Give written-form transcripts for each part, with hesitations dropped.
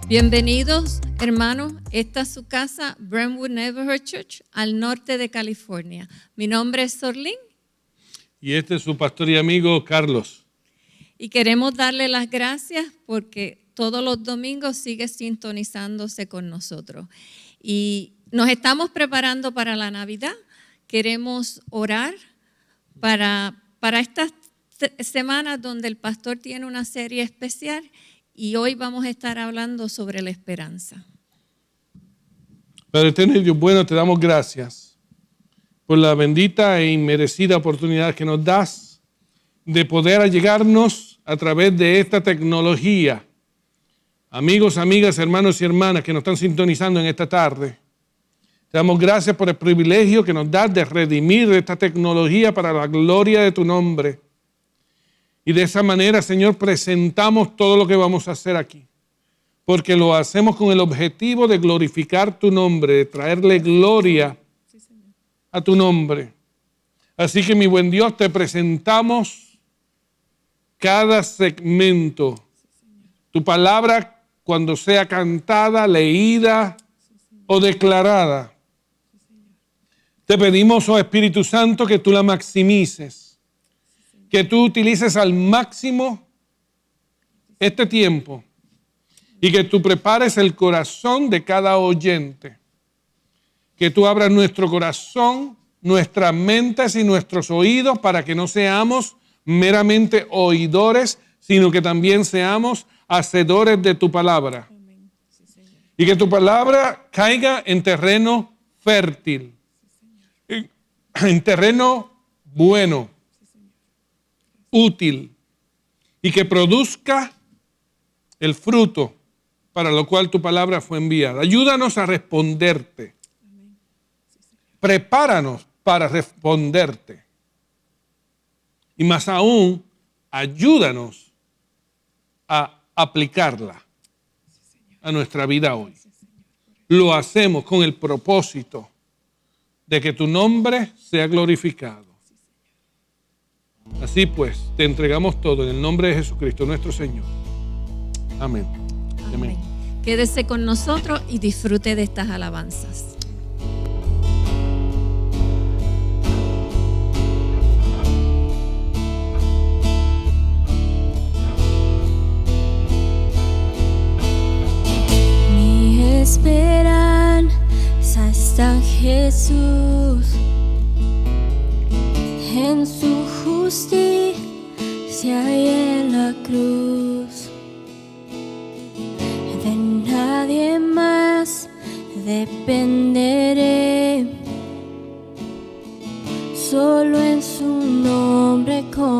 Bienvenidos, hermanos. Esta es su casa, Brentwood Neighborhood Church, al norte de California. Mi nombre es Sorlín. Y este es su pastor y amigo, Carlos. Y queremos darle las gracias porque todos los domingos sigue sintonizándose con nosotros. Y nos estamos preparando para la Navidad. Queremos orar para estas semanas donde el pastor tiene una serie especial. Y hoy vamos a estar hablando sobre la esperanza. Padre eterno y Dios bueno, te damos gracias por la bendita e inmerecida oportunidad que nos das de poder allegarnos a través de esta tecnología. Amigos, amigas, hermanos y hermanas que nos están sintonizando en esta tarde, te damos gracias por el privilegio que nos das de redimir esta tecnología para la gloria de tu nombre. Y de esa manera, Señor, presentamos todo lo que vamos a hacer aquí. Porque lo hacemos con el objetivo de glorificar tu nombre, de traerle gloria a tu nombre. Así que, mi buen Dios, te presentamos cada segmento. Tu palabra, cuando sea cantada, leída o declarada. Te pedimos, oh Espíritu Santo, que tú la maximices. Que tú utilices al máximo este tiempo y que tú prepares el corazón de cada oyente. Que tú abras nuestro corazón, nuestras mentes y nuestros oídos para que no seamos meramente oidores, sino que también seamos hacedores de tu palabra. Y que tu palabra caiga en terreno fértil, en terreno bueno, útil, y que produzca el fruto para lo cual tu palabra fue enviada. Ayúdanos a responderte. Prepáranos para responderte. Y más aún, ayúdanos a aplicarla a nuestra vida hoy. Lo hacemos con el propósito de que tu nombre sea glorificado. Así pues, te entregamos todo en el nombre de Jesucristo, nuestro Señor. Amén. Amén. Quédese con nosotros y disfrute de estas alabanzas. Mi esperanza está en Jesús, en su justicia y en la cruz. De nadie más dependeré, solo en su nombre confiaré.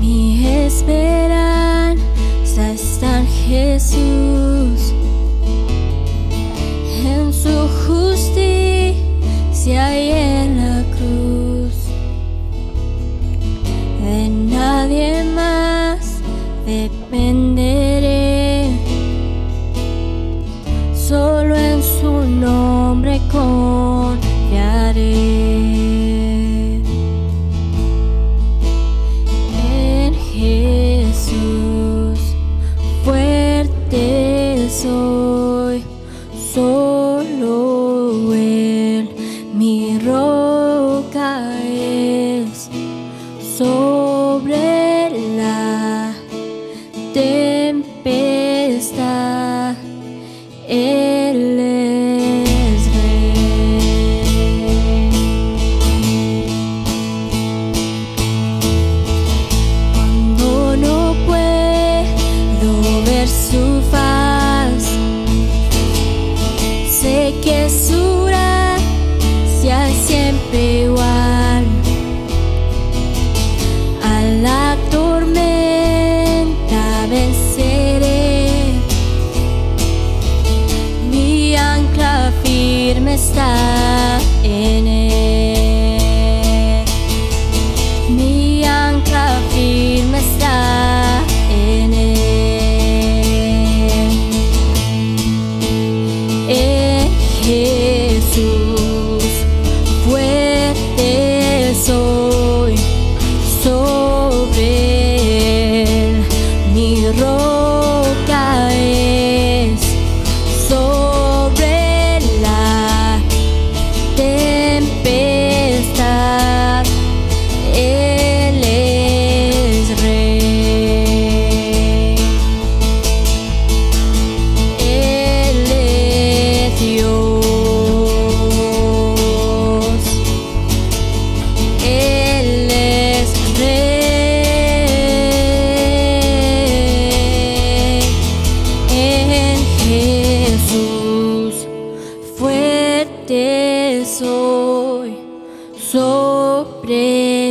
Mi esperanza está en Jesús, en su justicia y en la cruz. De nadie más dependeré, solo en su nombre confiaré. En Jesús fuerte soy, solo Él mi roca es, sobre la tempestad Él es Rey. Cuando no puedo ver su faz, sé que su gracia es siempre igual. A la tormenta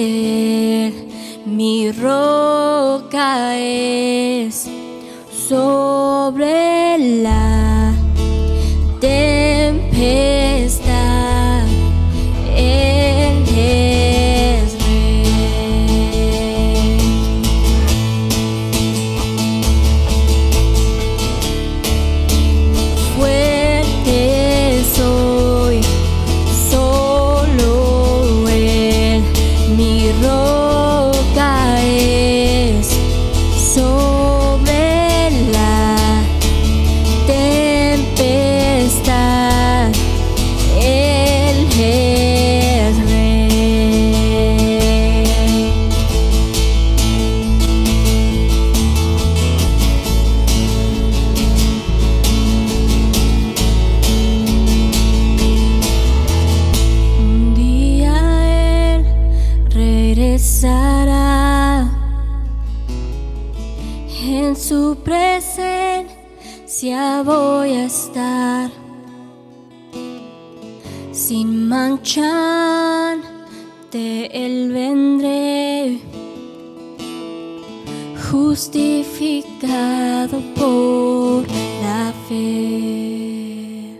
Él mi roca es, sobre la tempestad Él es rey. Fuerte soy, solo Él mi roca es, sobre la tempestad Él es rey. Un día Él regresará, en su presencia voy a estar, sin mancha ante Él vendré, justificado por la fe.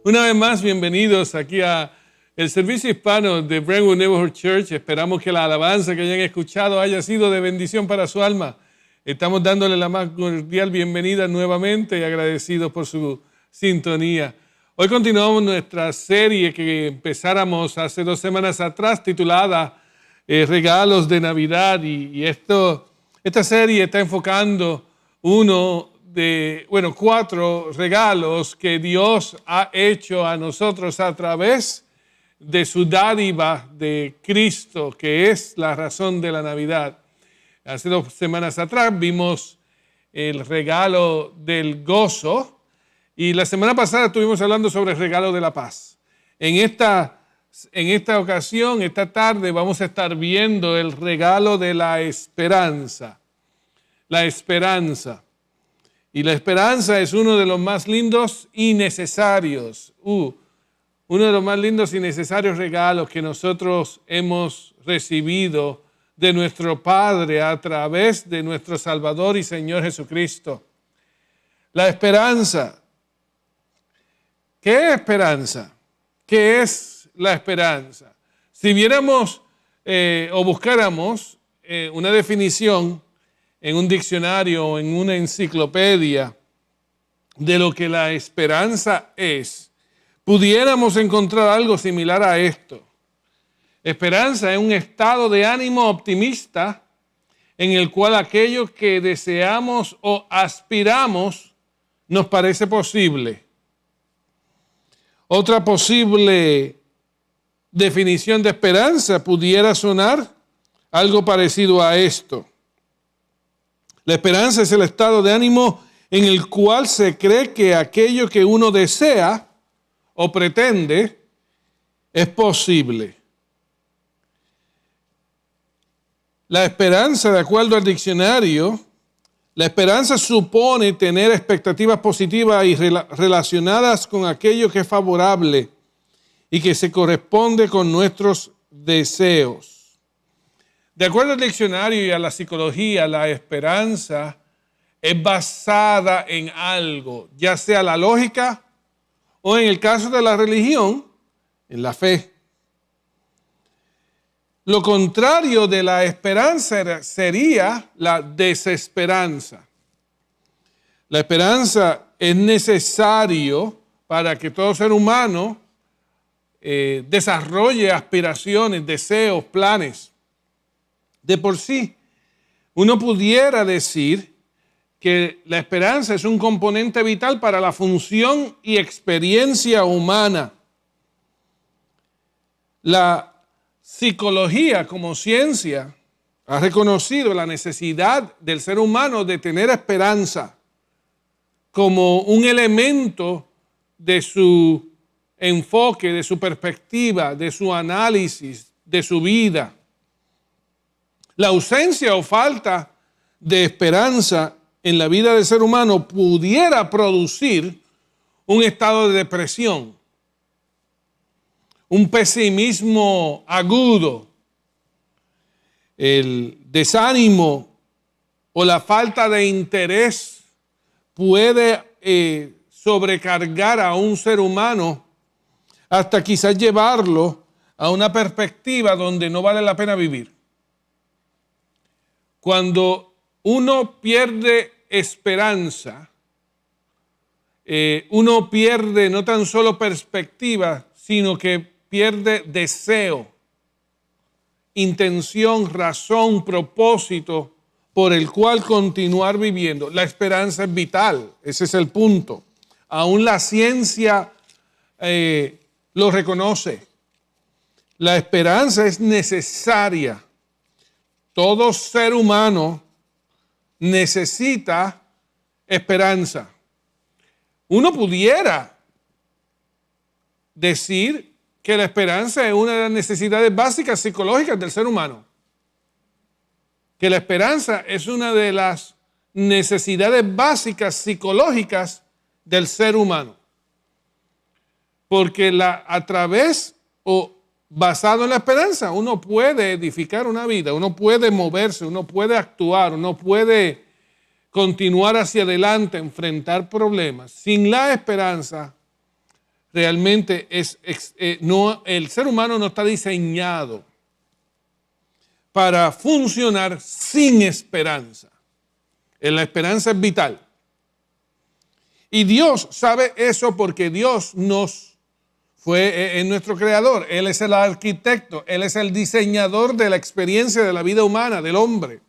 Una vez más, bienvenidos aquí a el servicio hispano de Brentwood Neighborhood Church. Esperamos que la alabanza que hayan escuchado haya sido de bendición para su alma. Estamos dándole la más cordial bienvenida nuevamente y agradecidos por su sintonía. Hoy continuamos nuestra serie que empezáramos hace 2 semanas atrás, titulada Regalos de Navidad. Y esta serie está enfocando 4 regalos que Dios ha hecho a nosotros a través de su dádiva de Cristo, que es la razón de la Navidad. Hace 2 semanas atrás vimos el regalo del gozo y la semana pasada estuvimos hablando sobre el regalo de la paz. En esta ocasión, esta tarde, vamos a estar viendo el regalo de la esperanza. La esperanza. Y la esperanza es uno de los más lindos y necesarios. Uno de los más lindos y necesarios regalos que nosotros hemos recibido de nuestro Padre a través de nuestro Salvador y Señor Jesucristo. La esperanza. ¿Qué es esperanza? ¿Qué es la esperanza? Si viéramos o buscáramos una definición en un diccionario o en una enciclopedia de lo que la esperanza es, pudiéramos encontrar algo similar a esto. Esperanza es un estado de ánimo optimista en el cual aquello que deseamos o aspiramos nos parece posible. Otra posible definición de esperanza pudiera sonar algo parecido a esto. La esperanza es el estado de ánimo en el cual se cree que aquello que uno desea o pretende es posible. La esperanza, de acuerdo al diccionario, la esperanza supone tener expectativas positivas y relacionadas con aquello que es favorable y que se corresponde con nuestros deseos. De acuerdo al diccionario y a la psicología, la esperanza es basada en algo, ya sea la lógica o en el caso de la religión, en la fe. Lo contrario de la esperanza sería la desesperanza. La esperanza es necesario para que todo ser humano desarrolle aspiraciones, deseos, planes. De por sí, uno pudiera decir que la esperanza es un componente vital para la función y experiencia humana. La psicología como ciencia ha reconocido la necesidad del ser humano de tener esperanza como un elemento de su enfoque, de su perspectiva, de su análisis, de su vida. La ausencia o falta de esperanza en la vida del ser humano pudiera producir un estado de depresión un pesimismo agudo, el desánimo o la falta de interés puede sobrecargar a un ser humano hasta quizás llevarlo a una perspectiva donde no vale la pena vivir. Cuando uno pierde esperanza, uno pierde no tan solo perspectiva, sino que pierde deseo, intención, razón, propósito por el cual continuar viviendo. La esperanza es vital, ese es el punto. Aún la ciencia lo reconoce. La esperanza es necesaria. Todo ser humano necesita esperanza. Uno pudiera decir que la esperanza es una de las necesidades básicas psicológicas del ser humano. Que la esperanza es una de las necesidades básicas psicológicas del ser humano. Porque a través o basado en la esperanza, uno puede edificar una vida, uno puede moverse, uno puede actuar, uno puede continuar hacia adelante, enfrentar problemas. Sin la esperanza, realmente el ser humano no está diseñado para funcionar sin esperanza. La esperanza es vital. Y Dios sabe eso porque Dios es nuestro creador. Él es el arquitecto, Él es el diseñador de la experiencia de la vida humana, del hombre.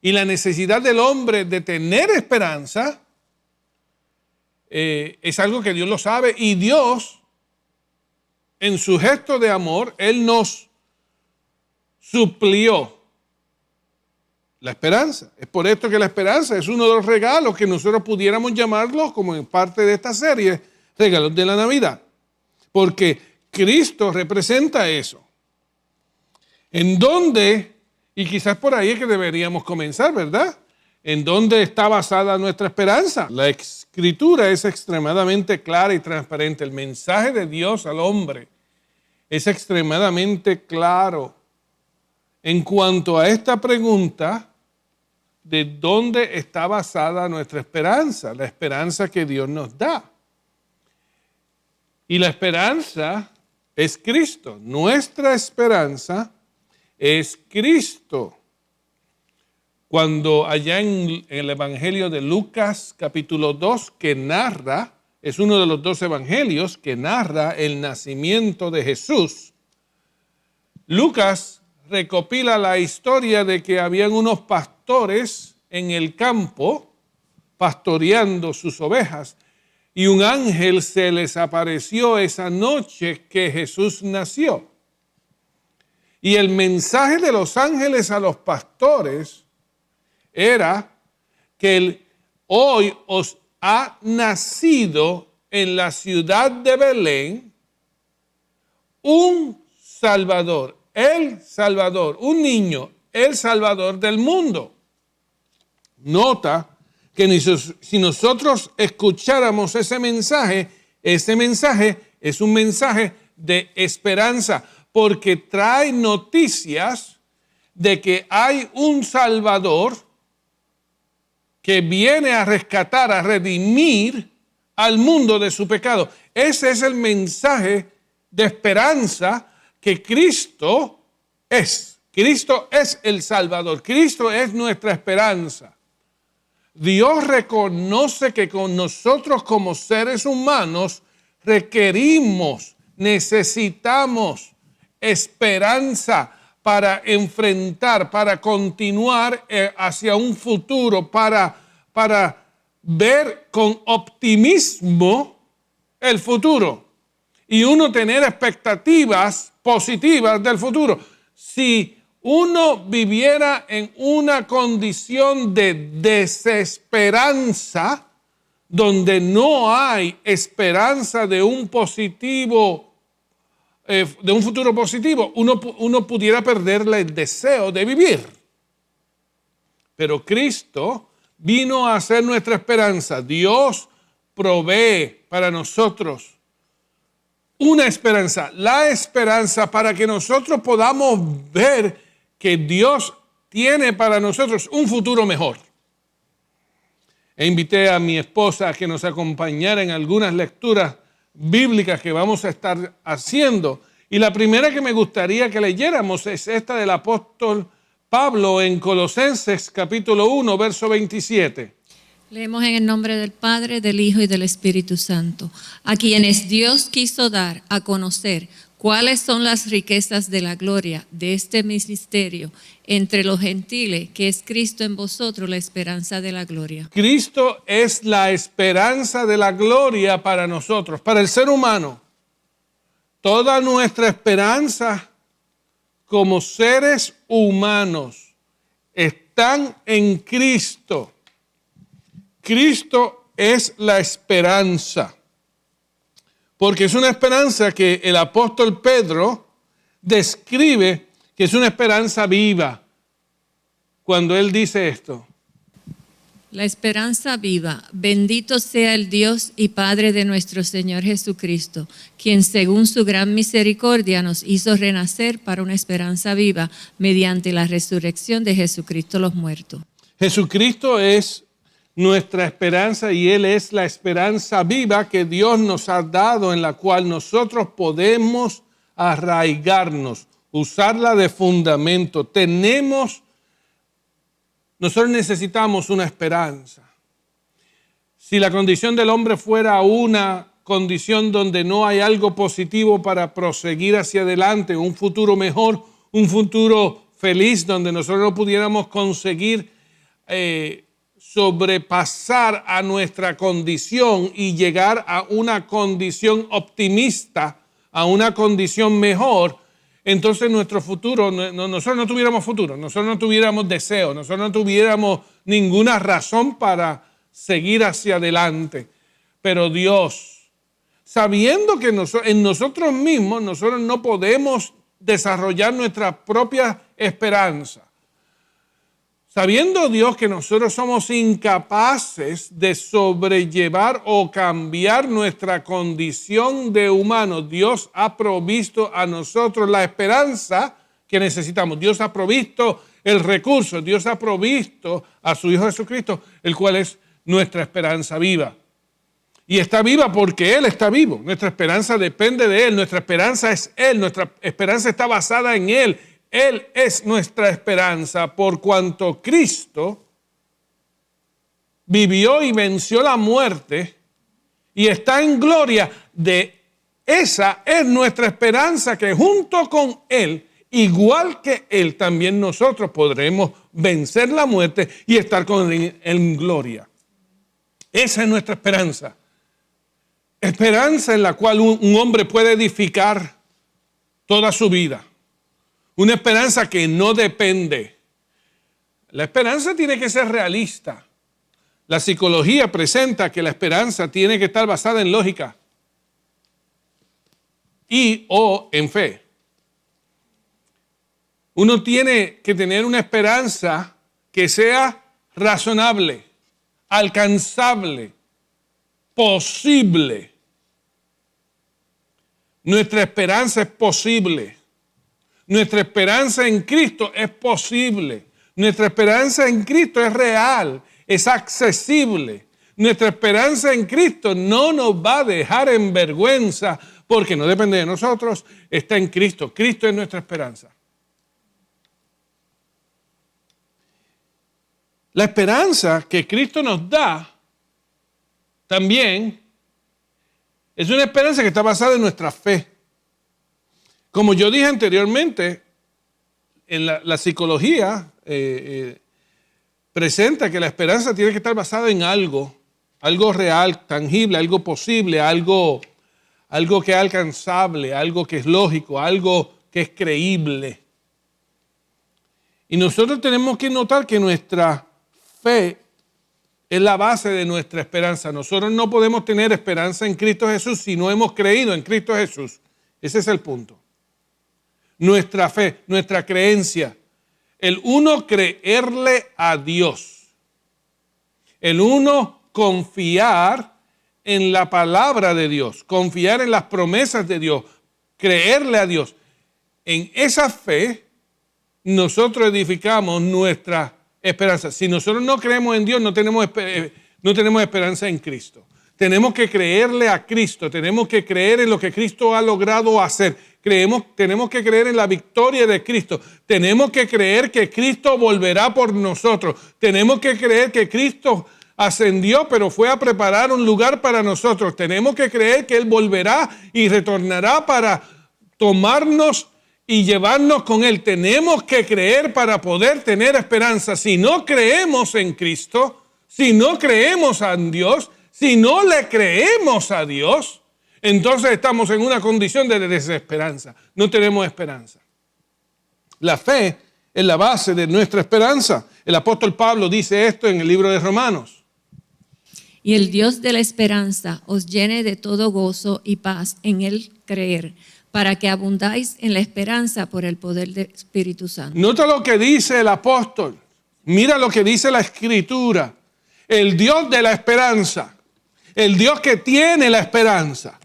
Y la necesidad del hombre de tener esperanza es algo que Dios lo sabe. Y Dios, en su gesto de amor, Él nos suplió la esperanza. Es por esto que la esperanza es uno de los regalos que nosotros pudiéramos llamarlos, como en parte de esta serie, regalos de la Navidad. Porque Cristo representa eso. ¿En dónde? Y quizás por ahí es que deberíamos comenzar, ¿verdad? ¿En dónde está basada nuestra esperanza? La Escritura es extremadamente clara y transparente. El mensaje de Dios al hombre es extremadamente claro en cuanto a esta pregunta de dónde está basada nuestra esperanza, la esperanza que Dios nos da. Y la esperanza es Cristo. Nuestra esperanza es Cristo. Cuando allá en el Evangelio de Lucas, capítulo 2, que narra, es uno de los 2 evangelios que narra el nacimiento de Jesús, Lucas recopila la historia de que habían unos pastores en el campo pastoreando sus ovejas y un ángel se les apareció esa noche que Jesús nació. Y el mensaje de los ángeles a los pastores era que hoy os ha nacido en la ciudad de Belén un Salvador, el Salvador, un niño, el Salvador del mundo. Nota que si nosotros escucháramos ese mensaje es un mensaje de esperanza, porque trae noticias de que hay un Salvador que viene a rescatar, a redimir al mundo de su pecado. Ese es el mensaje de esperanza que Cristo es. Cristo es el Salvador. Cristo es nuestra esperanza. Dios reconoce que con nosotros como seres humanos requerimos, necesitamos esperanza para enfrentar, para continuar hacia un futuro, para ver con optimismo el futuro y uno tener expectativas positivas del futuro. Si uno viviera en una condición de desesperanza, donde no hay esperanza de un positivo, de un futuro positivo, uno pudiera perderle el deseo de vivir. Pero Cristo vino a ser nuestra esperanza. Dios provee para nosotros una esperanza, la esperanza para que nosotros podamos ver que Dios tiene para nosotros un futuro mejor. E invité a mi esposa a que nos acompañara en algunas lecturas bíblicas que vamos a estar haciendo. Y la primera que me gustaría que leyéramos es esta del apóstol Pablo en Colosenses capítulo 1, verso 27. Leemos en el nombre del Padre, del Hijo y del Espíritu Santo, a quienes Dios quiso dar a conocer cuáles son las riquezas de la gloria de este misterio entre los gentiles, que es Cristo en vosotros, la esperanza de la gloria. Cristo es la esperanza de la gloria para nosotros, para el ser humano. Toda nuestra esperanza como seres humanos están en Cristo. Cristo es la esperanza, porque es una esperanza que el apóstol Pedro describe que es una esperanza viva cuando él dice esto. La esperanza viva, bendito sea el Dios y Padre de nuestro Señor Jesucristo, quien según su gran misericordia nos hizo renacer para una esperanza viva mediante la resurrección de Jesucristo los muertos. Jesucristo es nuestra esperanza y Él es la esperanza viva que Dios nos ha dado, en la cual nosotros podemos arraigarnos, usarla de fundamento. Nosotros necesitamos una esperanza. Si la condición del hombre fuera una condición donde no hay algo positivo para proseguir hacia adelante, un futuro mejor, un futuro feliz, donde nosotros no pudiéramos conseguir sobrepasar a nuestra condición y llegar a una condición optimista, a una condición mejor, entonces nuestro futuro, nosotros no tuviéramos futuro, nosotros no tuviéramos deseo, nosotros no tuviéramos ninguna razón para seguir hacia adelante. Pero Dios, sabiendo que en nosotros mismos nosotros no podemos desarrollar nuestra propia esperanza, sabiendo Dios que nosotros somos incapaces de sobrellevar o cambiar nuestra condición de humanos, Dios ha provisto a nosotros la esperanza que necesitamos. Dios ha provisto el recurso, Dios ha provisto a su Hijo Jesucristo, el cual es nuestra esperanza viva. Y está viva porque Él está vivo. Nuestra esperanza depende de Él, nuestra esperanza es Él, nuestra esperanza está basada en Él. Él es nuestra esperanza, por cuanto Cristo vivió y venció la muerte y está en gloria. Esa es nuestra esperanza, que junto con Él, igual que Él, también nosotros podremos vencer la muerte y estar con Él en gloria. Esa es nuestra esperanza. Esperanza en la cual un hombre puede edificar toda su vida. Una esperanza que no depende. La esperanza tiene que ser realista. La psicología presenta que la esperanza tiene que estar basada en lógica o en fe. Uno tiene que tener una esperanza que sea razonable, alcanzable, posible. Nuestra esperanza es posible. Nuestra esperanza en Cristo es posible. Nuestra esperanza en Cristo es real, es accesible. Nuestra esperanza en Cristo no nos va a dejar en vergüenza porque no depende de nosotros, está en Cristo. Cristo es nuestra esperanza. La esperanza que Cristo nos da también es una esperanza que está basada en nuestra fe. Como yo dije anteriormente, en la psicología presenta que la esperanza tiene que estar basada en algo real, tangible, algo posible, algo que es alcanzable, algo que es lógico, algo que es creíble. Y nosotros tenemos que notar que nuestra fe es la base de nuestra esperanza. Nosotros no podemos tener esperanza en Cristo Jesús si no hemos creído en Cristo Jesús. Ese es el punto. Nuestra fe, nuestra creencia, el uno creerle a Dios, el uno confiar en la palabra de Dios, confiar en las promesas de Dios, creerle a Dios. En esa fe nosotros edificamos nuestra esperanza. Si nosotros no creemos en Dios, no tenemos esperanza en Cristo. Tenemos que creerle a Cristo, tenemos que creer en lo que Cristo ha logrado hacer. Tenemos que creer en la victoria de Cristo. Tenemos que creer que Cristo volverá por nosotros. Tenemos que creer que Cristo ascendió, pero fue a preparar un lugar para nosotros. Tenemos que creer que Él volverá y retornará para tomarnos y llevarnos con Él. Tenemos que creer para poder tener esperanza. Si no creemos en Cristo, si no creemos en Dios, si no le creemos a Dios, entonces estamos en una condición de desesperanza. No tenemos esperanza. La fe es la base de nuestra esperanza. El apóstol Pablo dice esto en el libro de Romanos. Y el Dios de la esperanza os llene de todo gozo y paz en el creer, para que abundáis en la esperanza por el poder del Espíritu Santo. Nota lo que dice el apóstol. Mira lo que dice la Escritura. El Dios de la esperanza. El Dios que tiene la esperanza.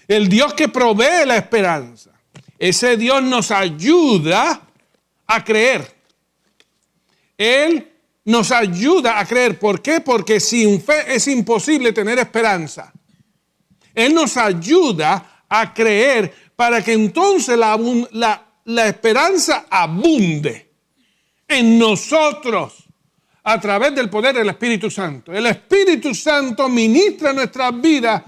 El Dios que provee la esperanza. Ese Dios nos ayuda a creer. Él nos ayuda a creer. ¿Por qué? Porque sin fe es imposible tener esperanza. Él nos ayuda a creer para que entonces la esperanza abunde en nosotros a través del poder del Espíritu Santo. El Espíritu Santo ministra nuestras vidas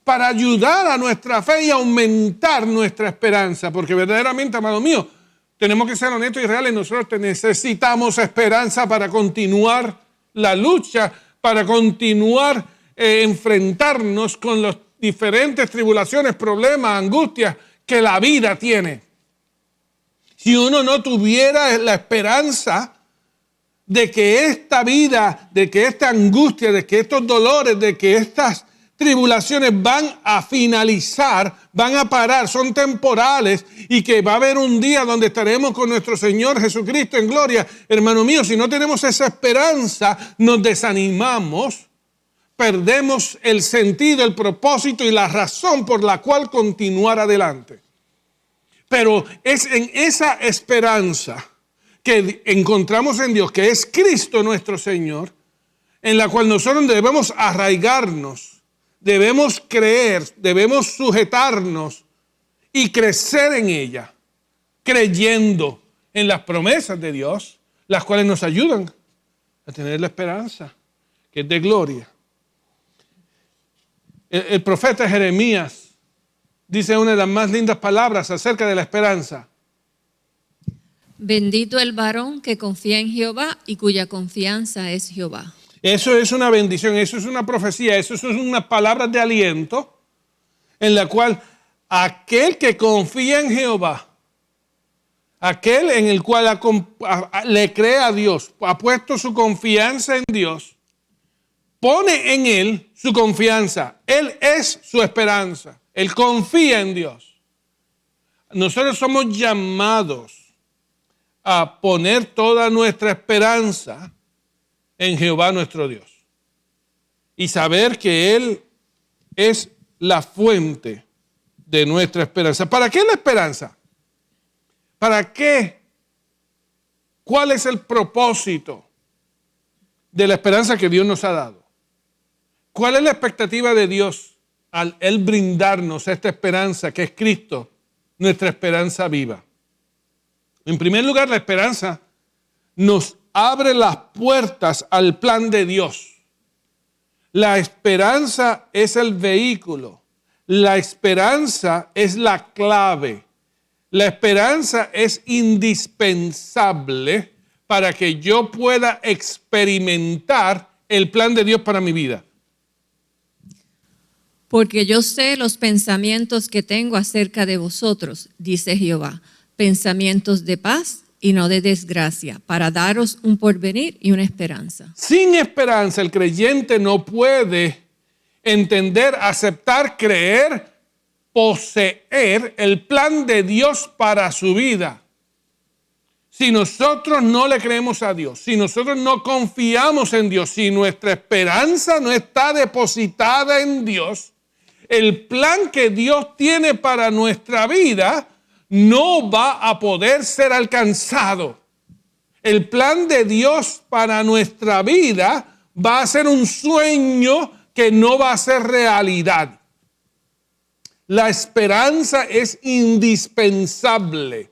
para ayudar a nuestra fe y aumentar nuestra esperanza. Porque verdaderamente, amado mío, tenemos que ser honestos y reales. Nosotros necesitamos esperanza para continuar la lucha, para continuar enfrentarnos con las diferentes tribulaciones, problemas, angustias que la vida tiene. Si uno no tuviera la esperanza de que esta vida, de que esta angustia, de que estos dolores, de que estas tribulaciones van a finalizar, van a parar, son temporales y que va a haber un día donde estaremos con nuestro Señor Jesucristo en gloria. Hermano mío, si no tenemos esa esperanza, nos desanimamos, perdemos el sentido, el propósito y la razón por la cual continuar adelante. Pero es en esa esperanza que encontramos en Dios, que es Cristo nuestro Señor, en la cual nosotros debemos arraigarnos, debemos creer, debemos sujetarnos y crecer en ella, creyendo en las promesas de Dios, las cuales nos ayudan a tener la esperanza, que es de gloria. El profeta Jeremías dice una de las más lindas palabras acerca de la esperanza. Bendito el varón que confía en Jehová y cuya confianza es Jehová. Eso es una bendición, eso es una profecía, eso son unas palabras de aliento en la cual aquel que confía en Jehová, aquel en el cual le cree a Dios, ha puesto su confianza en Dios, pone en Él su confianza. Él es su esperanza. Él confía en Dios. Nosotros somos llamados a poner toda nuestra esperanza en Jehová nuestro Dios y saber que Él es la fuente de nuestra esperanza. ¿Para qué la esperanza? ¿Para qué? ¿Cuál es el propósito de la esperanza que Dios nos ha dado? ¿Cuál es la expectativa de Dios al Él brindarnos esta esperanza que es Cristo, nuestra esperanza viva? En primer lugar, la esperanza nos abre las puertas al plan de Dios. La esperanza es el vehículo. La esperanza es la clave. La esperanza es indispensable para que yo pueda experimentar el plan de Dios para mi vida. Porque yo sé los pensamientos que tengo acerca de vosotros, dice Jehová, pensamientos de paz y no de desgracia, para daros un porvenir y una esperanza. Sin esperanza, el creyente no puede entender, aceptar, creer, poseer el plan de Dios para su vida. Si nosotros no le creemos a Dios, si nosotros no confiamos en Dios, si nuestra esperanza no está depositada en Dios, el plan que Dios tiene para nuestra vida no va a poder ser alcanzado. El plan de Dios para nuestra vida va a ser un sueño que no va a ser realidad. La esperanza es indispensable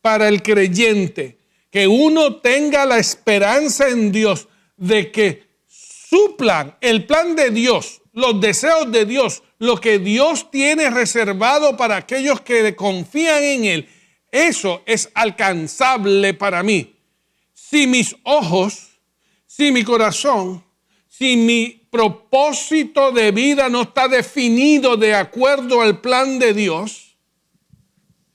para el creyente, que uno tenga la esperanza en Dios de que su plan, el plan de Dios, los deseos de Dios, lo que Dios tiene reservado para aquellos que confían en Él, eso es alcanzable para mí. Si mis ojos, si mi corazón, si mi propósito de vida no está definido de acuerdo al plan de Dios,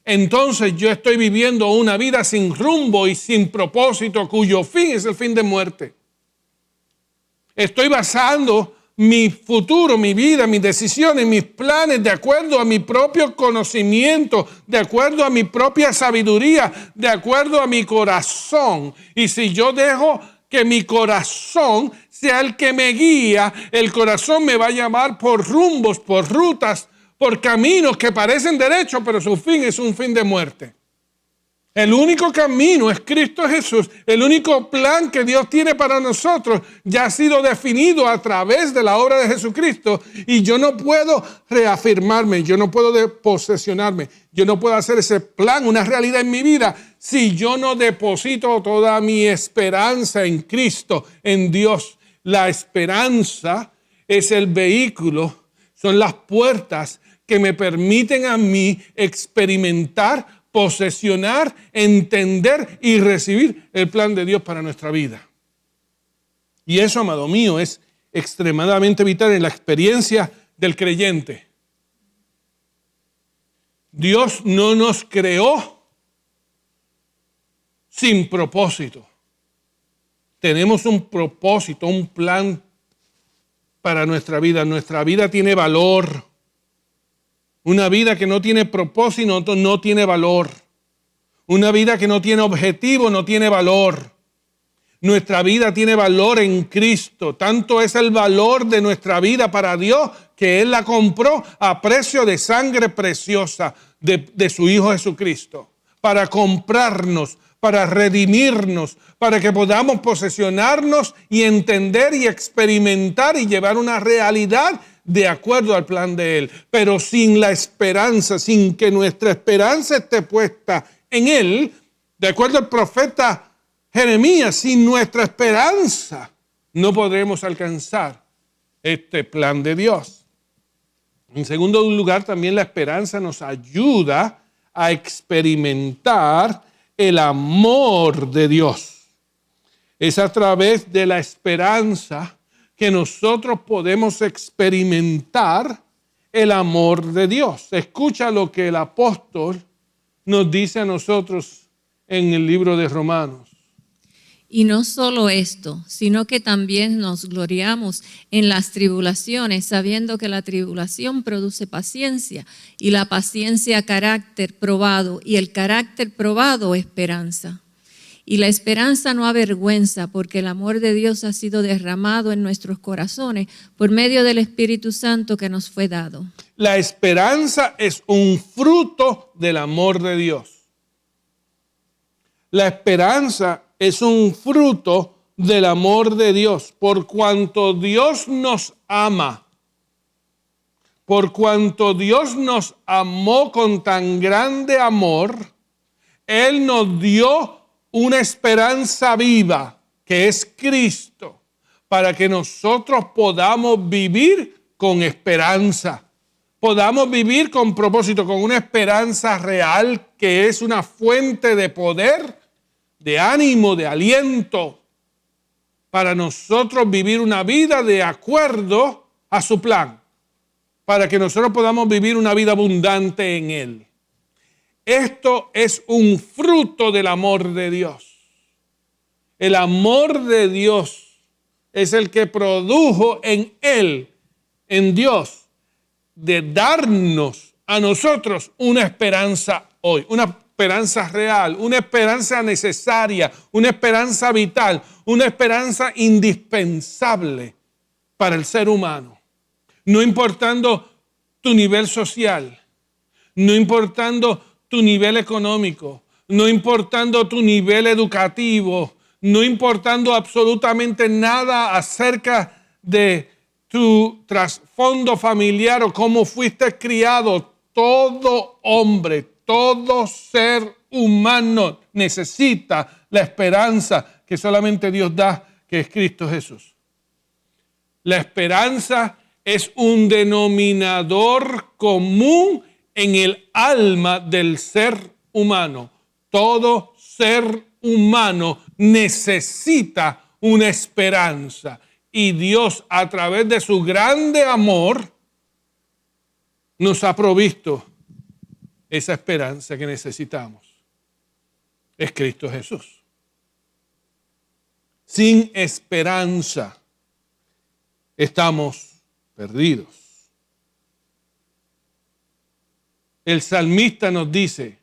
entonces yo estoy viviendo una vida sin rumbo y sin propósito, cuyo fin es el fin de muerte. Estoy basando mi futuro, mi vida, mis decisiones, mis planes de acuerdo a mi propio conocimiento, de acuerdo a mi propia sabiduría, de acuerdo a mi corazón. Y si yo dejo que mi corazón sea el que me guía, el corazón me va a llevar por rumbos, por rutas, por caminos que parecen derechos, pero su fin es un fin de muerte. El único camino es Cristo Jesús. El único plan que Dios tiene para nosotros ya ha sido definido a través de la obra de Jesucristo. Y yo no puedo reafirmarme, yo no puedo posesionarme, yo no puedo hacer ese plan una realidad en mi vida si yo no deposito toda mi esperanza en Cristo, en Dios. La esperanza es el vehículo, son las puertas que me permiten a mí experimentar, posesionar, entender y recibir el plan de Dios para nuestra vida. Y eso, amado mío, es extremadamente vital en la experiencia del creyente. Dios no nos creó sin propósito. Tenemos un propósito, un plan para nuestra vida. Nuestra vida tiene valor. Una vida que no tiene propósito no tiene valor. Una vida que no tiene objetivo no tiene valor. Nuestra vida tiene valor en Cristo. Tanto es el valor de nuestra vida para Dios que Él la compró a precio de sangre preciosa de su Hijo Jesucristo. Para comprarnos, para redimirnos, para que podamos posesionarnos y entender y experimentar y llevar una realidad de acuerdo al plan de Él. Pero sin la esperanza, sin que nuestra esperanza esté puesta en Él, de acuerdo al profeta Jeremías, sin nuestra esperanza no podremos alcanzar este plan de Dios. En segundo lugar, también la esperanza nos ayuda a experimentar el amor de Dios. Es a través de la esperanza que nosotros podemos experimentar el amor de Dios. Escucha lo que el apóstol nos dice a nosotros en el libro de Romanos. Y no solo esto, sino que también nos gloriamos en las tribulaciones, sabiendo que la tribulación produce paciencia, y la paciencia carácter probado, y el carácter probado esperanza. Y la esperanza no avergüenza, porque el amor de Dios ha sido derramado en nuestros corazones por medio del Espíritu Santo que nos fue dado. La esperanza es un fruto del amor de Dios. La esperanza es un fruto del amor de Dios. Por cuanto Dios nos ama, por cuanto Dios nos amó con tan grande amor, Él nos dio una esperanza viva, que es Cristo, para que nosotros podamos vivir con esperanza, podamos vivir con propósito, con una esperanza real que es una fuente de poder, de ánimo, de aliento, para nosotros vivir una vida de acuerdo a su plan, para que nosotros podamos vivir una vida abundante en Él. Esto es un fruto del amor de Dios. El amor de Dios es el que produjo en Él, en Dios, de darnos a nosotros una esperanza hoy, una esperanza real, una esperanza necesaria, una esperanza vital, una esperanza indispensable para el ser humano. No importando tu nivel social, no importando tu nivel económico, no importando tu nivel educativo, no importando absolutamente nada acerca de tu trasfondo familiar o cómo fuiste criado, todo hombre, todo ser humano necesita la esperanza que solamente Dios da, que es Cristo Jesús. La esperanza es un denominador común en el alma del ser humano. Todo ser humano necesita una esperanza. Y Dios, a través de su grande amor, nos ha provisto esa esperanza que necesitamos. Es Cristo Jesús. Sin esperanza estamos perdidos. El salmista nos dice: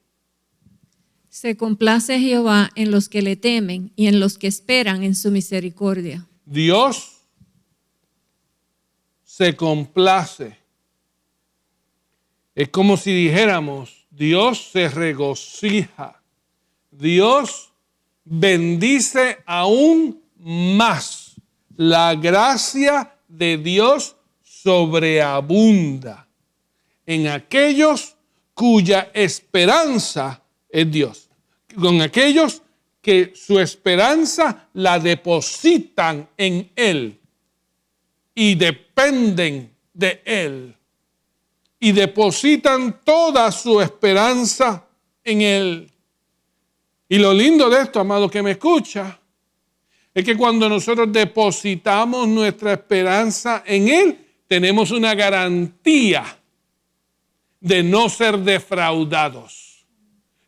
se complace Jehová en los que le temen y en los que esperan en su misericordia. Dios se complace. Es como si dijéramos, Dios se regocija. Dios bendice aún más. La gracia de Dios sobreabunda en aquellos cuya esperanza es Dios. Con aquellos que su esperanza la depositan en Él y dependen de Él y depositan toda su esperanza en Él. Y lo lindo de esto, amado que me escucha, es que cuando nosotros depositamos nuestra esperanza en Él, tenemos una garantía de no ser defraudados.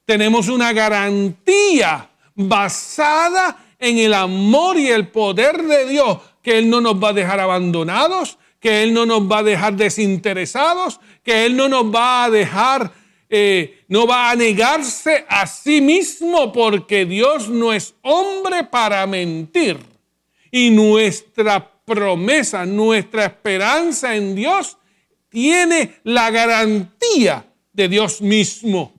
Tenemos una garantía basada en el amor y el poder de Dios, que Él no nos va a dejar abandonados, que Él no nos va a dejar desinteresados, que Él no nos va a dejar, no va a negarse a sí mismo, porque Dios no es hombre para mentir. Y nuestra promesa, nuestra esperanza en Dios tiene la garantía de Dios mismo.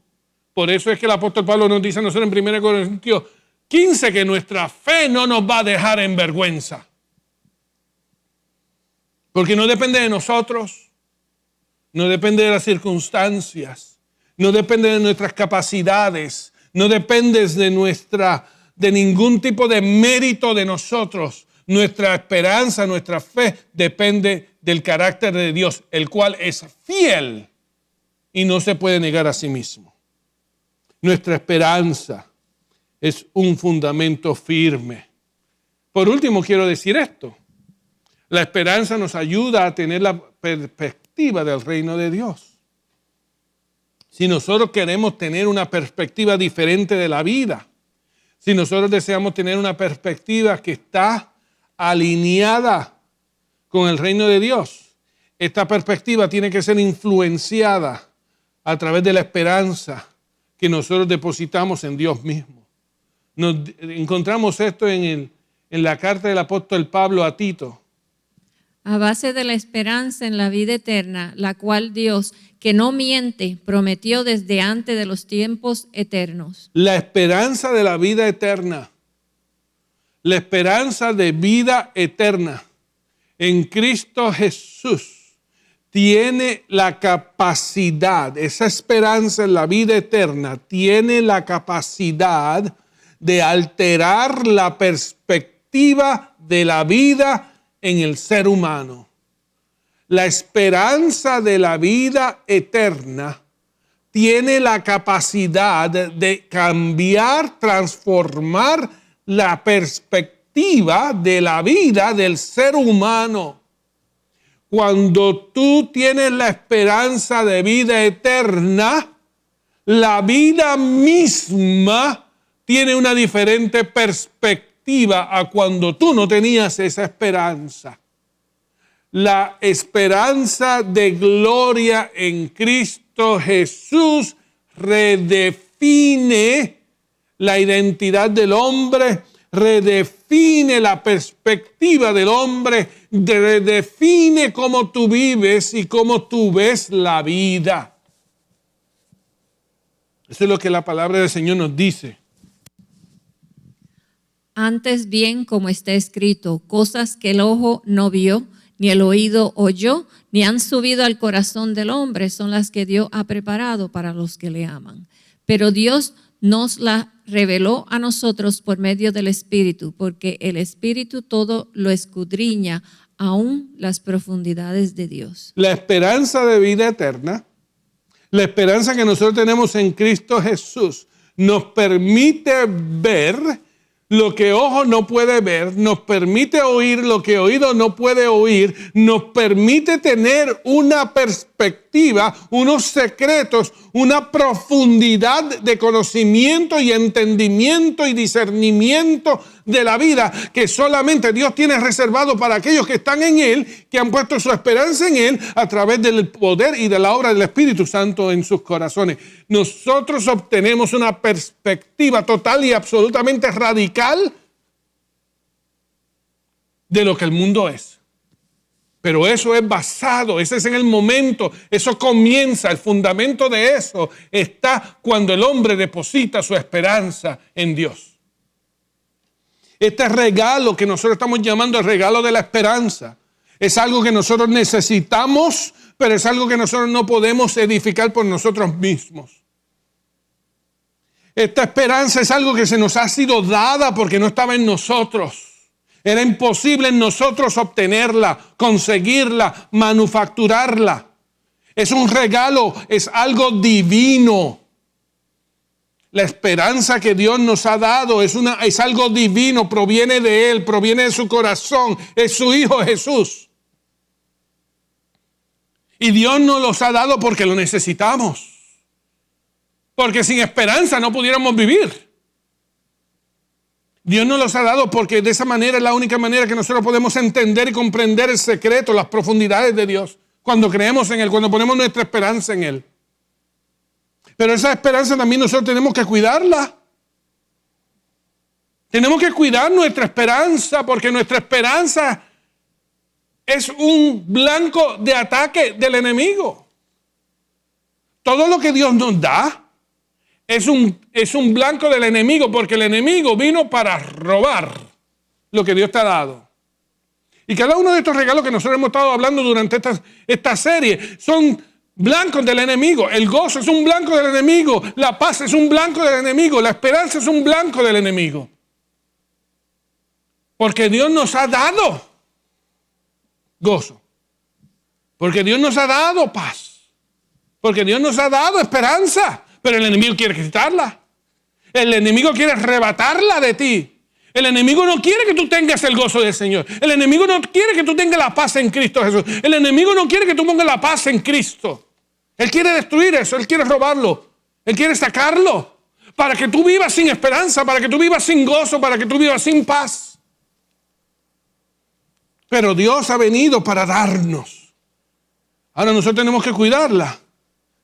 Por eso es que el apóstol Pablo nos dice a nosotros en 1 Corintios 15 que nuestra fe no nos va a dejar en vergüenza. Porque no depende de nosotros, no depende de las circunstancias, no depende de nuestras capacidades, no depende de ningún tipo de mérito de nosotros. Nuestra esperanza, nuestra fe depende del carácter de Dios, el cual es fiel y no se puede negar a sí mismo. Nuestra esperanza es un fundamento firme. Por último, quiero decir esto. La esperanza nos ayuda a tener la perspectiva del reino de Dios. Si nosotros queremos tener una perspectiva diferente de la vida, si nosotros deseamos tener una perspectiva que está alineada con el reino de Dios, esta perspectiva tiene que ser influenciada a través de la esperanza que nosotros depositamos en Dios mismo. Encontramos esto en la carta del apóstol Pablo a Tito. A base de la esperanza en la vida eterna, la cual Dios, que no miente, prometió desde antes de los tiempos eternos. La esperanza de la vida eterna. La esperanza de vida eterna en Cristo Jesús tiene la capacidad, esa esperanza en la vida eterna tiene la capacidad de alterar la perspectiva de la vida en el ser humano. La esperanza de la vida eterna tiene la capacidad de cambiar, transformar la perspectiva de la vida del ser humano. Cuando tú tienes la esperanza de vida eterna, la vida misma tiene una diferente perspectiva a cuando tú no tenías esa esperanza. La esperanza de gloria en Cristo Jesús redefine redefine la identidad del hombre, redefine la perspectiva del hombre, redefine cómo tú vives y cómo tú ves la vida. Eso es lo que la palabra del Señor nos dice. Antes bien, como está escrito, cosas que el ojo no vio, ni el oído oyó, ni han subido al corazón del hombre, son las que Dios ha preparado para los que le aman. Pero Dios nos las reveló a nosotros por medio del Espíritu, porque el Espíritu todo lo escudriña, aún las profundidades de Dios. La esperanza de vida eterna, la esperanza que nosotros tenemos en Cristo Jesús, nos permite ver lo que ojo no puede ver, nos permite oír lo que oído no puede oír, nos permite tener una perspectiva, unos secretos, una profundidad de conocimiento y entendimiento y discernimiento de la vida que solamente Dios tiene reservado para aquellos que están en Él, que han puesto su esperanza en Él a través del poder y de la obra del Espíritu Santo en sus corazones. Nosotros obtenemos una perspectiva total y absolutamente radical de lo que el mundo es. Pero eso es basado, ese es en el momento, eso comienza, el fundamento de eso está cuando el hombre deposita su esperanza en Dios. Este regalo que nosotros estamos llamando el regalo de la esperanza es algo que nosotros necesitamos, pero es algo que nosotros no podemos edificar por nosotros mismos. Esta esperanza es algo que se nos ha sido dada porque no estaba en nosotros. Era imposible en nosotros obtenerla, conseguirla, manufacturarla. Es un regalo, es algo divino. La esperanza que Dios nos ha dado es algo divino, proviene de Él, proviene de su corazón, es su Hijo Jesús. Y Dios nos los ha dado porque lo necesitamos. Porque sin esperanza no pudiéramos vivir. Dios nos los ha dado porque de esa manera es la única manera que nosotros podemos entender y comprender el secreto, las profundidades de Dios. Cuando creemos en Él, cuando ponemos nuestra esperanza en Él. Pero esa esperanza también nosotros tenemos que cuidarla. Tenemos que cuidar nuestra esperanza porque nuestra esperanza es un blanco de ataque del enemigo. Todo lo que Dios nos da es un blanco del enemigo porque el enemigo vino para robar lo que Dios te ha dado. Y cada uno de estos regalos que nosotros hemos estado hablando durante esta serie son blancos del enemigo. El gozo es un blanco del enemigo. La paz es un blanco del enemigo. La esperanza es un blanco del enemigo. Porque Dios nos ha dado gozo. Porque Dios nos ha dado paz. Porque Dios nos ha dado esperanza. Pero el enemigo quiere quitarla. El enemigo quiere arrebatarla de ti. El enemigo no quiere que tú tengas el gozo del Señor. El enemigo no quiere que tú tengas la paz en Cristo Jesús. El enemigo no quiere que tú pongas la paz en Cristo. Él quiere destruir eso, él quiere robarlo. Él quiere sacarlo para que tú vivas sin esperanza, para que tú vivas sin gozo, para que tú vivas sin paz. Pero Dios ha venido para darnos. Ahora nosotros tenemos que cuidarla.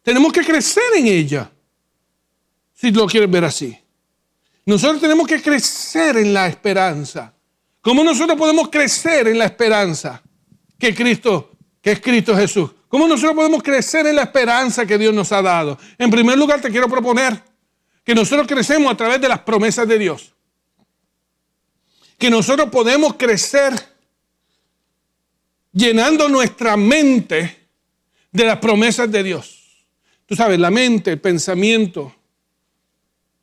Tenemos que crecer en ella. Si lo quieres ver así. Nosotros tenemos que crecer en la esperanza. ¿Cómo nosotros podemos crecer en la esperanza que es Cristo Jesús? ¿Cómo nosotros podemos crecer en la esperanza que Dios nos ha dado? En primer lugar, te quiero proponer que nosotros crecemos a través de las promesas de Dios. Que nosotros podemos crecer llenando nuestra mente de las promesas de Dios. Tú sabes, la mente, el pensamiento,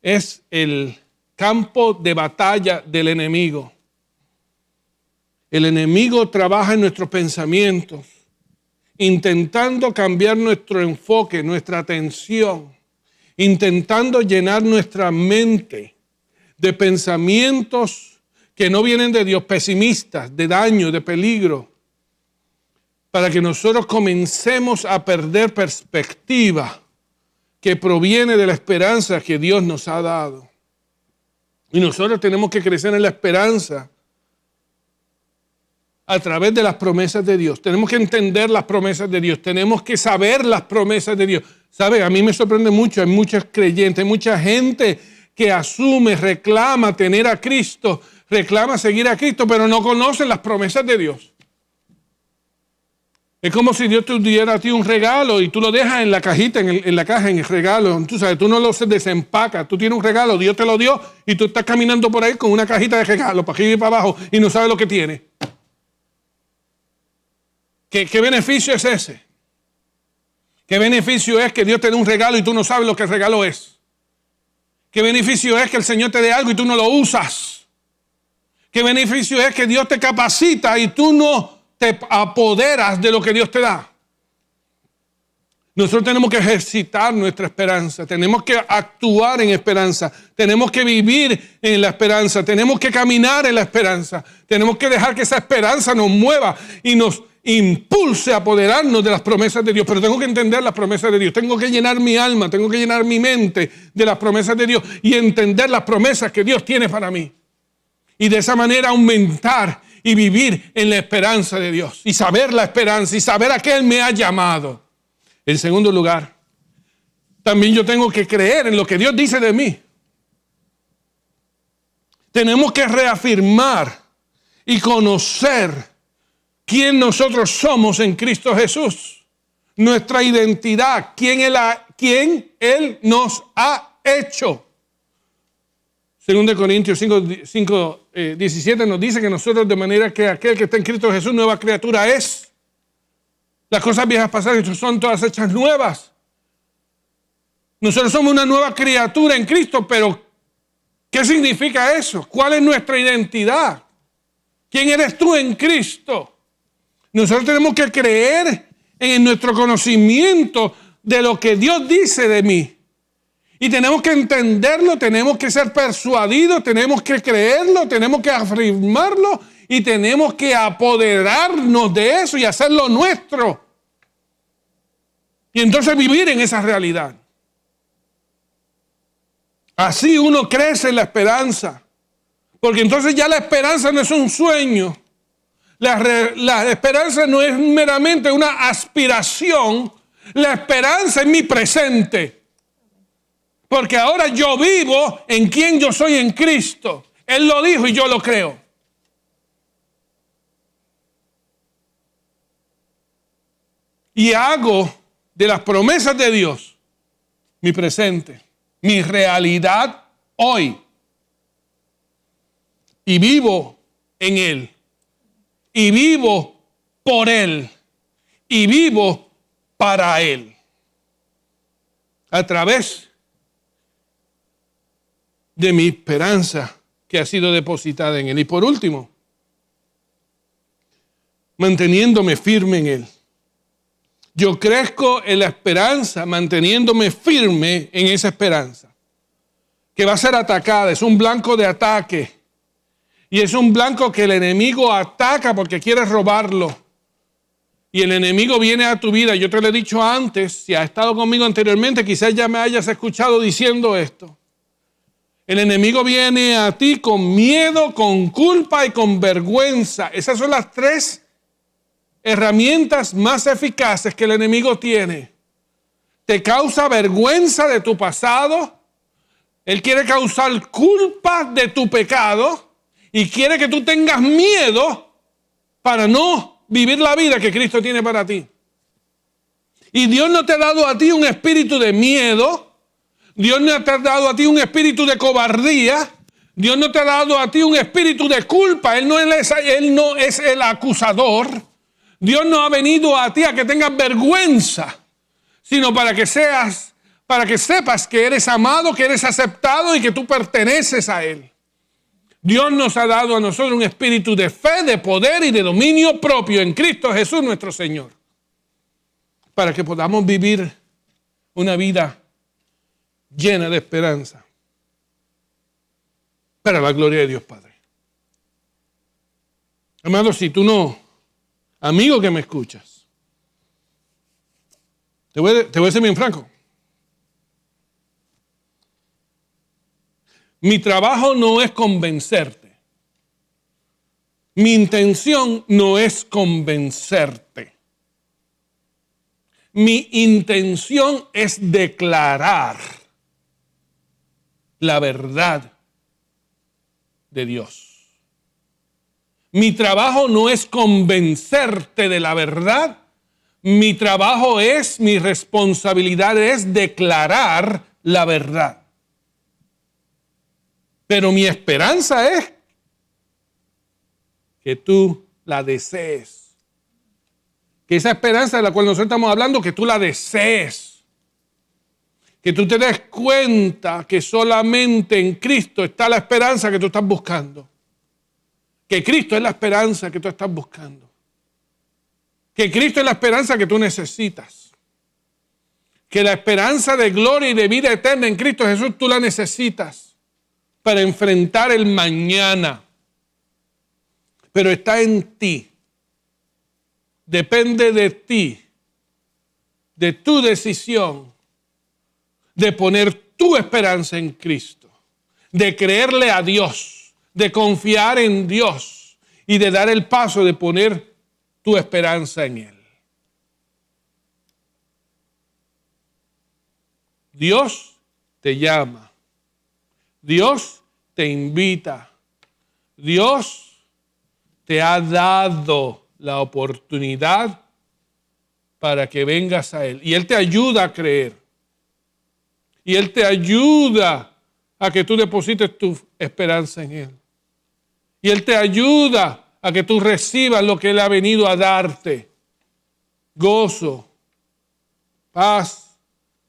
es el campo de batalla del enemigo. El enemigo trabaja en nuestros pensamientos, intentando cambiar nuestro enfoque, nuestra atención, intentando llenar nuestra mente de pensamientos que no vienen de Dios, pesimistas, de daño, de peligro, para que nosotros comencemos a perder perspectiva que proviene de la esperanza que Dios nos ha dado. Y nosotros tenemos que crecer en la esperanza a través de las promesas de Dios. Tenemos que entender las promesas de Dios. Tenemos que saber las promesas de Dios. ¿Sabe? A mí me sorprende mucho. Hay muchos creyentes, hay mucha gente que asume, reclama tener a Cristo, reclama seguir a Cristo, pero no conocen las promesas de Dios. Es como si Dios te diera a ti un regalo y tú lo dejas en la cajita, en la caja, en el regalo. Tú sabes, tú no lo desempacas. Tú tienes un regalo, Dios te lo dio y tú estás caminando por ahí con una cajita de regalo para arriba y para abajo y no sabes lo que tiene. ¿Qué beneficio es ese? ¿Qué beneficio es que Dios te dé un regalo y tú no sabes lo que el regalo es? ¿Qué beneficio es que el Señor te dé algo y tú no lo usas? ¿Qué beneficio es que Dios te capacita y tú no te apoderas de lo que Dios te da? Nosotros tenemos que ejercitar nuestra esperanza, tenemos que actuar en esperanza, tenemos que vivir en la esperanza, tenemos que caminar en la esperanza, tenemos que dejar que esa esperanza nos mueva y nos impulse a apoderarnos de las promesas de Dios. Pero tengo que entender las promesas de Dios, tengo que llenar mi alma, tengo que llenar mi mente de las promesas de Dios y entender las promesas que Dios tiene para mí. Y de esa manera aumentar y vivir en la esperanza de Dios. Y saber la esperanza y saber a qué Él me ha llamado. En segundo lugar, también yo tengo que creer en lo que Dios dice de mí. Tenemos que reafirmar y conocer quién nosotros somos en Cristo Jesús. Nuestra identidad, quién Él nos ha hecho. 2 Corintios 5:17 nos dice que nosotros, de manera que aquel que está en Cristo Jesús, nueva criatura es. Las cosas viejas pasaron, son todas hechas nuevas. Nosotros somos una nueva criatura en Cristo, pero ¿qué significa eso? ¿Cuál es nuestra identidad? ¿Quién eres tú en Cristo? Nosotros tenemos que creer en nuestro conocimiento de lo que Dios dice de mí. Y tenemos que entenderlo, tenemos que ser persuadidos, tenemos que creerlo, tenemos que afirmarlo y tenemos que apoderarnos de eso y hacerlo nuestro. Y entonces vivir en esa realidad. Así uno crece en la esperanza. Porque entonces ya la esperanza no es un sueño. La esperanza no es meramente una aspiración. La esperanza es mi presente. Porque ahora yo vivo en quien yo soy en Cristo. Él lo dijo y yo lo creo. Y hago de las promesas de Dios mi presente, mi realidad hoy. Y vivo en Él. Y vivo por Él. Y vivo para Él. A través de mi esperanza que ha sido depositada en Él. Y por último, manteniéndome firme en Él. Yo crezco en la esperanza, manteniéndome firme en esa esperanza, que va a ser atacada, es un blanco de ataque. Y es un blanco que el enemigo ataca porque quiere robarlo. Y el enemigo viene a tu vida. Yo te lo he dicho antes, si has estado conmigo anteriormente, quizás ya me hayas escuchado diciendo esto. El enemigo viene a ti con miedo, con culpa y con vergüenza. Esas son las tres herramientas más eficaces que el enemigo tiene. Te causa vergüenza de tu pasado. Él quiere causar culpa de tu pecado y quiere que tú tengas miedo para no vivir la vida que Cristo tiene para ti. Y Dios no te ha dado a ti un espíritu de miedo. Dios no te ha dado a ti un espíritu de cobardía. Dios no te ha dado a ti un espíritu de culpa. Él no es el acusador. Dios no ha venido a ti a que tengas vergüenza, sino para que sepas que eres amado, que eres aceptado y que tú perteneces a Él. Dios nos ha dado a nosotros un espíritu de fe, de poder y de dominio propio en Cristo Jesús nuestro Señor, para que podamos vivir una vida llena de esperanza para la gloria de Dios Padre. Amado, si tú no, amigo que me escuchas, te voy a ser bien franco. Mi trabajo no es convencerte. Mi intención no es convencerte. Mi intención es declarar la verdad de Dios. Mi trabajo no es convencerte de la verdad. Mi trabajo es, mi responsabilidad es declarar la verdad. Pero mi esperanza es que tú la desees. Que esa esperanza de la cual nosotros estamos hablando, que tú la desees. Que tú te des cuenta que solamente en Cristo está la esperanza que tú estás buscando. Que Cristo es la esperanza que tú estás buscando. Que Cristo es la esperanza que tú necesitas. Que la esperanza de gloria y de vida eterna en Cristo Jesús tú la necesitas para enfrentar el mañana. Pero está en ti. Depende de ti, de tu decisión, de poner tu esperanza en Cristo, de creerle a Dios, de confiar en Dios y de dar el paso de poner tu esperanza en Él. Dios te llama, Dios te invita, Dios te ha dado la oportunidad para que vengas a Él. Y Él te ayuda a creer. Y Él te ayuda a que tú deposites tu esperanza en Él. Y Él te ayuda a que tú recibas lo que Él ha venido a darte. Gozo, paz,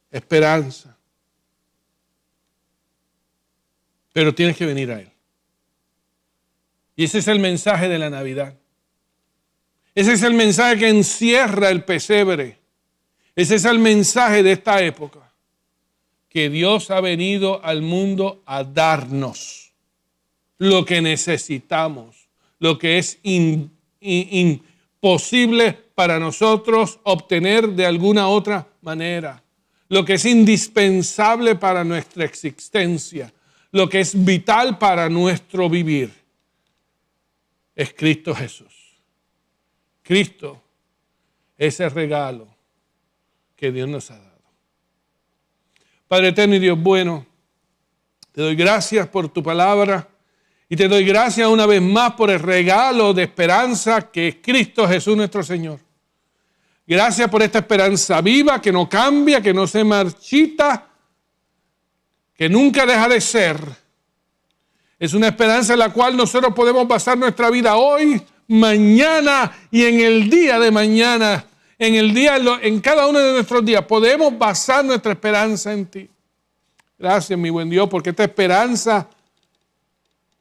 esperanza. Pero tienes que venir a Él. Y ese es el mensaje de la Navidad. Ese es el mensaje que encierra el pesebre. Ese es el mensaje de esta época. Que Dios ha venido al mundo a darnos lo que necesitamos, lo que es imposible para nosotros obtener de alguna otra manera, lo que es indispensable para nuestra existencia, lo que es vital para nuestro vivir. Es Cristo Jesús. Cristo es el regalo que Dios nos ha dado. Padre eterno y Dios bueno, te doy gracias por tu palabra y te doy gracias una vez más por el regalo de esperanza que es Cristo Jesús nuestro Señor. Gracias por esta esperanza viva que no cambia, que no se marchita, que nunca deja de ser. Es una esperanza en la cual nosotros podemos basar nuestra vida hoy, mañana y en el día de mañana. En cada uno de nuestros días podemos basar nuestra esperanza en ti. Gracias, mi buen Dios, porque esta esperanza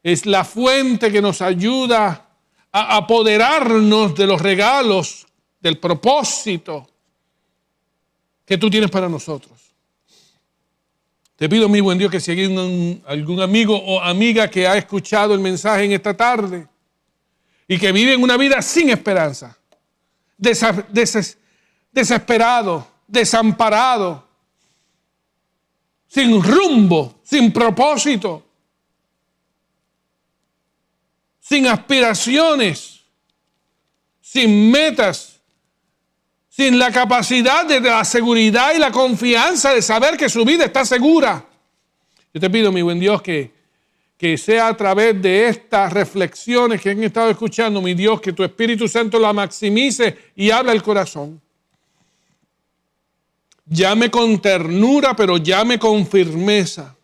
es la fuente que nos ayuda a apoderarnos de los regalos, del propósito que tú tienes para nosotros. Te pido, mi buen Dios, que si hay algún amigo o amiga que ha escuchado el mensaje en esta tarde y que vive en una vida sin esperanza, desesperado, desamparado, sin rumbo, sin propósito, sin aspiraciones, sin metas, sin la capacidad de la seguridad y la confianza de saber que su vida está segura. Yo te pido, mi buen Dios, que sea a través de estas reflexiones que han estado escuchando, mi Dios, que tu Espíritu Santo la maximice y habla el corazón. Llame con ternura, pero llame con firmeza.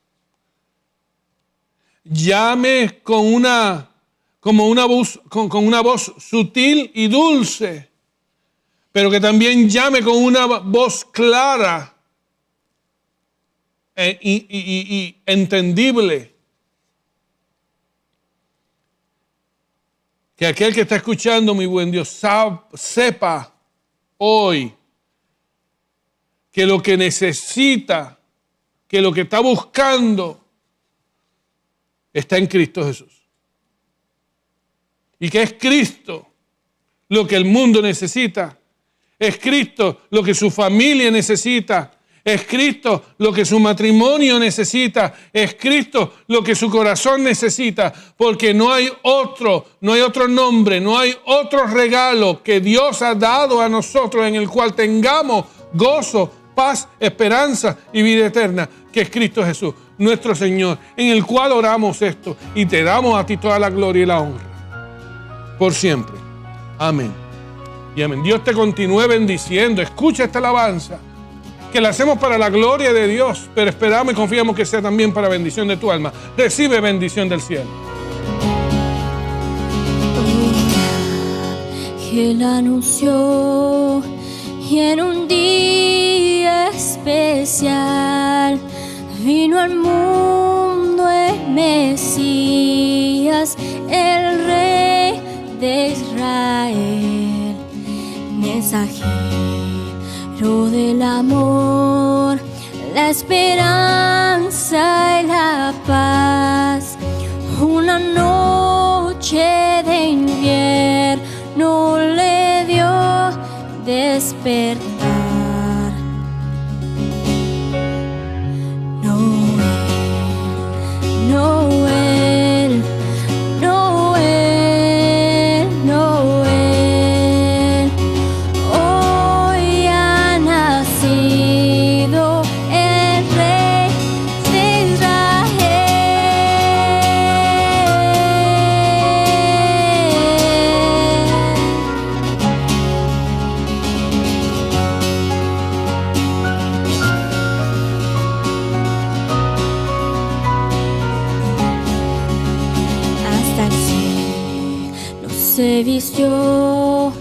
Llame con una voz sutil y dulce, pero que también llame con una voz clara y entendible. Que aquel que está escuchando, mi buen Dios, sepa hoy que lo que necesita, que lo que está buscando, está en Cristo Jesús. Y que es Cristo lo que el mundo necesita. Es Cristo lo que su familia necesita. Es Cristo lo que su matrimonio necesita. Es Cristo lo que su corazón necesita. Porque no hay otro nombre, no hay otro regalo que Dios ha dado a nosotros en el cual tengamos gozo, paz, esperanza y vida eterna, que es Cristo Jesús, nuestro Señor, en el cual oramos esto y te damos a ti toda la gloria y la honra. Por siempre. Amén. Y amén. Dios te continúe bendiciendo. Escucha esta alabanza, que la hacemos para la gloria de Dios, pero esperamos y confiamos que sea también para bendición de tu alma. Recibe bendición del cielo. Él anunció y en un día especial vino al mundo el Mesías, el Rey de Israel, mensajero del amor, la esperanza y la paz. Una noche de invierno le dio despertar. Noel, Noel, Noel, hoy ha nacido el Rey de se vistió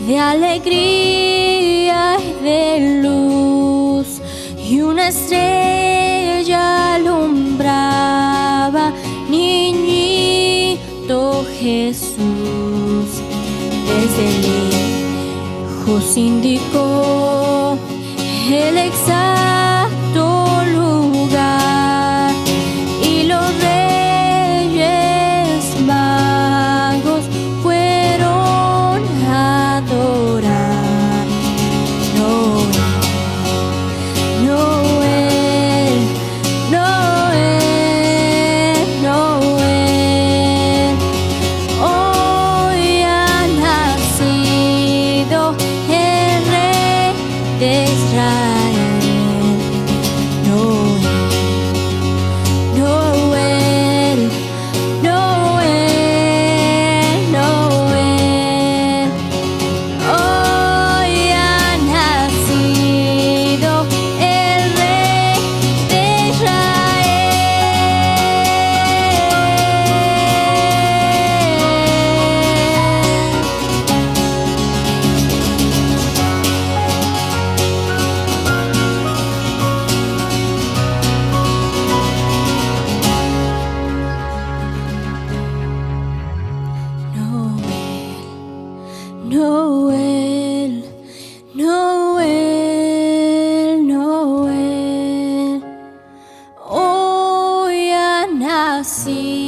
de alegría y de luz, y una estrella alumbraba, niñito Jesús. Desde lejos indicó el exacto lugar, y los reyes magos fueron a adorar. Noel, Noel, Noel, hoy ha nacido el Rey de Israel. Noel, Noel, Noel, hoy ha nacido el Rey de Noel, Noel, Noel, hoy ha nacido